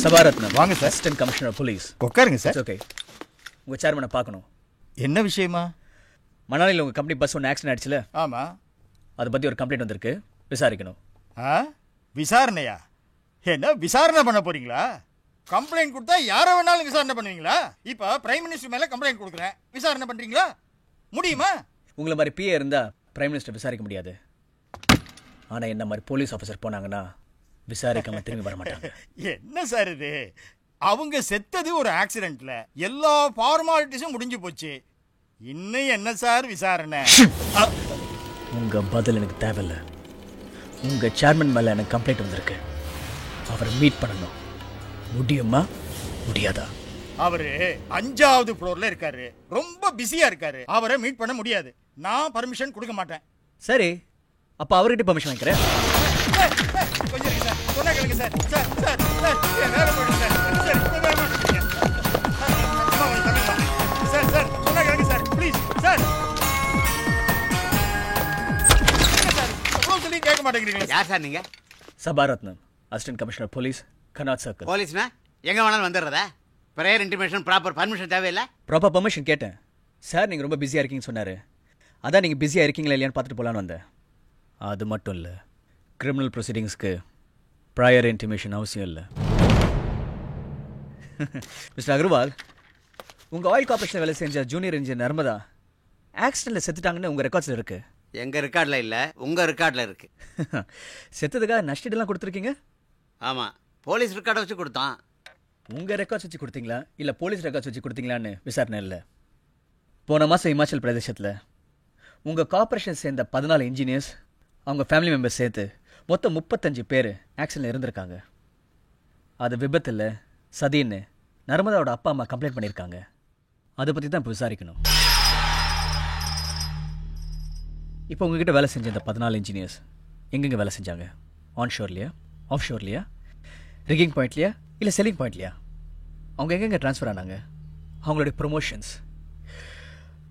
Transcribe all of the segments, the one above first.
சபாரத்னம் வாங்க sir. Assistant commissioner police. உட்காருங்க sir. Okay, உங்கள் சேர்மனை பார்க்கணும். என்ன விஷயமா? மணாலியில் உங்கள் கம்பெனி பஸ் ஒன்று ஆக்சிடென்ட் ஆயிடுச்சுல? ஆமாம். அதை பற்றி ஒரு கம்ப்ளைண்ட் வந்திருக்கு, விசாரிக்கணும். விசாரணையா? என்ன விசாரணை பண்ண போறீங்களா? கம்ப்ளைண்ட் கொடுத்தா யாரை வேணாலும் விசாரணை பண்ணுவீங்களா? இப்போ பிரைம் மினிஸ்டர் மேலே கம்ப்ளைண்ட் கொடுக்குறேன், விசாரணை பண்ணுறீங்களா? முடியுமா? உங்களை மாதிரி பிஏ இருந்தால் பிரைம் மினிஸ்டர் விசாரிக்க முடியாது. ஆனால் என்ன மாதிரி போலீஸ் ஆஃபீஸர் போனாங்கன்னா விசாரிக்காம திரும்பி வர மாட்டாங்க. என்ன சார் இது? அவங்க செத்தது ஒரு ஆக்சிடென்ட்ல, எல்லா ஃபார்மாலிட்டிஸும் முடிஞ்சு போச்சு. இன்னும் என்ன சார் விசாரணை? உங்கள் பதில் எனக்கு தேவையில்லை. உங்கள் சேர்மன் மேலே எனக்கு கம்ப்ளைண்ட் வந்திருக்கு. அவரை மீட் பண்ணணும். முடியுமா முடியாதா? அவரு 5வது ஃப்ளோர்ல இருக்காரு, ரொம்ப பிஸியா இருக்காரு. அவரை மீட் பண்ண முடியாது. நான் பர்மிஷன் கொடுக்க மாட்டேன். சரி, அப்போ அவர்கிட்ட பர்மிஷன் வாங்கிக்கிறேன். கொஞ்சம் இருங்க சார், சொன்னா கேளுங்க சார். சார் சார் சார் வேற போயிடுங்க சார். சார் இப்போ வேற போயிடுங்க சார். சார் சொன்னா கேளுங்க சார், ப்ளீஸ் சார். சொல்லி கேட்க மாட்டேங்கிறீங்களா? யார் சார் நீங்க? Sabaratnam assistant commissioner police, Connaught Circle. போலீஸ்னா எங்க வேணாலும் வந்துடுறதா? ப்ரேயர் இன்டிமேஷன் ப்ராப்பர் பர்மிஷன் தேவையில்லை? ப்ராப்பர் பர்மிஷன் கேட்டேன் சார். நீங்கள் ரொம்ப பிஸியாக இருக்கீங்கன்னு சொன்னார். அதான் நீங்கள் பிஸியாக இருக்கீங்களா இல்லையான்னு பார்த்துட்டு போகலான்னு வந்தேன். அது மட்டும் இல்லை, கிரிமினல் ப்ரொசீடிங்ஸ்க்கு ப்ராயர் இன்டிமேஷன் அவசியம் இல்லை. மிஸ்டர் அகர்வால், உங்கள் ஆயில் கார்பரேஷன் வேலை செஞ்ச ஜூனியர் இன்ஜினியர் நர்மதா ஆக்சிடென்ட்டில் செத்துட்டாங்கன்னு உங்கள் ரெக்கார்ட்ஸில் இருக்குது. எங்க ரெக்கார்டில் இல்லை, உங்க ரெக்கார்டில் இருக்கு. செத்ததுக்காக நஷ்டீடெல்லாம் கொடுத்துருக்கீங்க? ஆமாம், போலீஸ் ரெக்கார்டை வச்சு கொடுத்தான். உங்கள் ரெக்கார்ட்ஸ் வச்சு கொடுத்தீங்களா இல்லை போலீஸ் ரெக்கார்ட்ஸ் வச்சு கொடுத்தீங்களான்னு விசாரணை இல்லை. போன மாதம் இமாச்சல் பிரதேசத்தில் உங்கள் கார்பரேஷன் சேர்ந்த 14 இன்ஜினியர்ஸ், அவங்க ஃபேமிலி மெம்பர்ஸ் சேர்த்து மொத்தம் 35 பேர் ஆக்சிடென்ட்ல இருந்திருக்காங்க. அது விபத்தில் சதின்னு நர்மதாவோட அப்பா அம்மா கம்ப்ளைண்ட் பண்ணியிருக்காங்க. அதை பற்றி தான் இப்போ விசாரிக்கணும். இப்போ உங்ககிட்ட வேலை செஞ்ச இந்த 14 இன்ஜினியர்ஸ் எங்கெங்கே வேலை செஞ்சாங்க? ஆன்ஷோர்லையா, ஆஃப் ஷோர்லையா, ரிகிங் பாயிண்ட்லையா இல்லை செல்லிங் பாயிண்ட்லையா? அவங்க எங்கெங்கே ட்ரான்ஸ்ஃபர் ஆனாங்க? அவங்களுடைய ப்ரொமோஷன்ஸ்,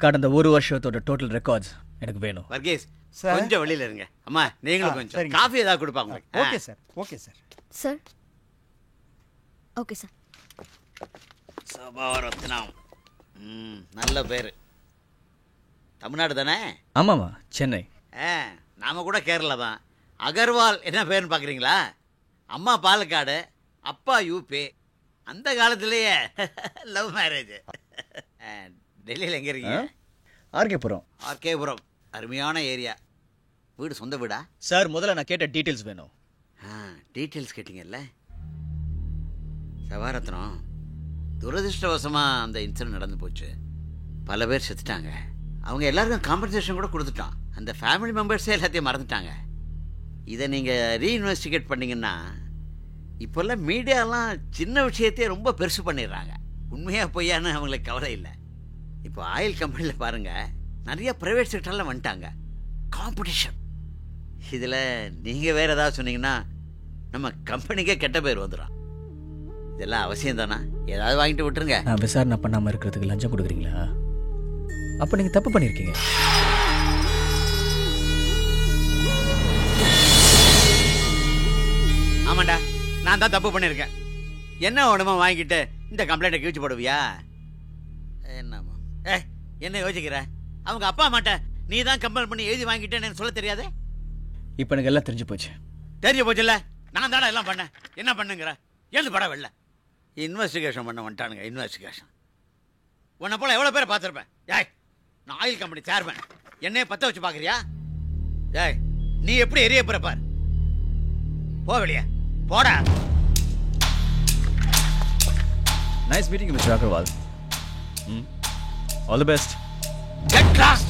கடந்த ஒரு வருஷத்தோட டோட்டல் ரெக்கார்ட்ஸ் எனக்கு வேணும். வர்கீஸ், கொஞ்சம் வெளியில இருங்க. அம்மா நீங்களும் கொஞ்சம் காஃபி ஏதாவது கொடுப்பாங்க. Okay sir, okay sir. Sir okay sir. Sabaratnam, நல்ல பேர். தமிழ்நாடு தானே? ஆமாம்மா, சென்னை. நாம கூட கேரளா தான். அகர்வால் என்ன பேருன்னு பார்க்குறீங்களா? அம்மா பாலக்காடு, அப்பா யூபி. அந்த காலத்திலேயே லவ் மேரேஜ். டெல்லியில் எங்கே இருக்கீங்க? ஆர்கேபுரம். ஆர்கேபுரம் அருமையான ஏரியா. வீடு சொந்த வீடா? சார், முதல்ல நான் கேட்ட டீட்டெயில்ஸ் வேணும். டீட்டெயில்ஸ் கேட்டிங்கல்ல? சபாரத்னம், துரதிருஷ்டவசமாக அந்த இன்சிடென்ட் நடந்து போச்சு. பல பேர் செத்துட்டாங்க. அவங்க எல்லாருக்கும் காம்பன்சேஷன் கூட கொடுத்துட்டோம். அந்த ஃபேமிலி மெம்பர்ஸே எல்லாத்தையும் மறந்துட்டாங்க. இதை நீங்கள் ரீஇன்வெஸ்டிகேட் பண்ணிங்கன்னா, இப்போல்லாம் மீடியாலாம் சின்ன விஷயத்தையே ரொம்ப பெருசு பண்ணிடுறாங்க. உண்மையாக பொய்யான்னு அவங்களுக்கு கவலை இல்லை. இப்போ ஆயில் கம்பெனியில் பாருங்கள், நிறைய ப்ரைவேட் செக்டரில் வந்துட்டாங்க. காம்படிஷன். இதில் நீங்கள் வேறு ஏதாவது சொன்னீங்கன்னா நம்ம கம்பெனிக்கே கெட்ட பேர் வந்துடும். இதெல்லாம் அவசியம் தானே? ஏதாவது வாங்கிட்டு விட்டுருங்க. நான் விசாரணை பண்ணாமல் இருக்கிறதுக்கு லஞ்சம் கொடுக்குறீங்களா? அப்போ நீங்கள் தப்பு பண்ணியிருக்கீங்க. ஆமாண்டா, நான் தான் தப்பு பண்ணியிருக்கேன். என்ன உடம்பா வாங்கிட்டு இந்த கம்ப்ளைண்ட்டை கிழிச்சு போடுவியா? என்னம்மா என்ன யோசிக்கிற? அவங்க அப்பா அம்மாட்ட நீ தான் கம்பல் பண்ணி எழுதி வாங்கிட்டேன்னு சொல்ல தெரியாது? இப்போ எனக்கு எல்லாம் தெரிஞ்சு போச்சு. தெரிஞ்சு போச்சுல்ல? நான் தானே எல்லாம் பண்ணேன். என்ன பண்ணுங்கிற? எழுது படம் வெளில. இன்வெஸ்டிகேஷன் பண்ண வந்துட்டானுங்க. இன்வெஸ்டிகேஷன் உன்னை போல எவ்வளோ பேரை பார்த்துருப்பேன். ஏய், நான் ஆயில் கம்பெனி சேர்மேன், என்னையே பற்ற வச்சு பார்க்குறியா? ஏய், நீ எப்படி எரிய பிறப்பார்? போ வெளியே, போடா. Nice meeting mister Agarwal. All the best. Get lost!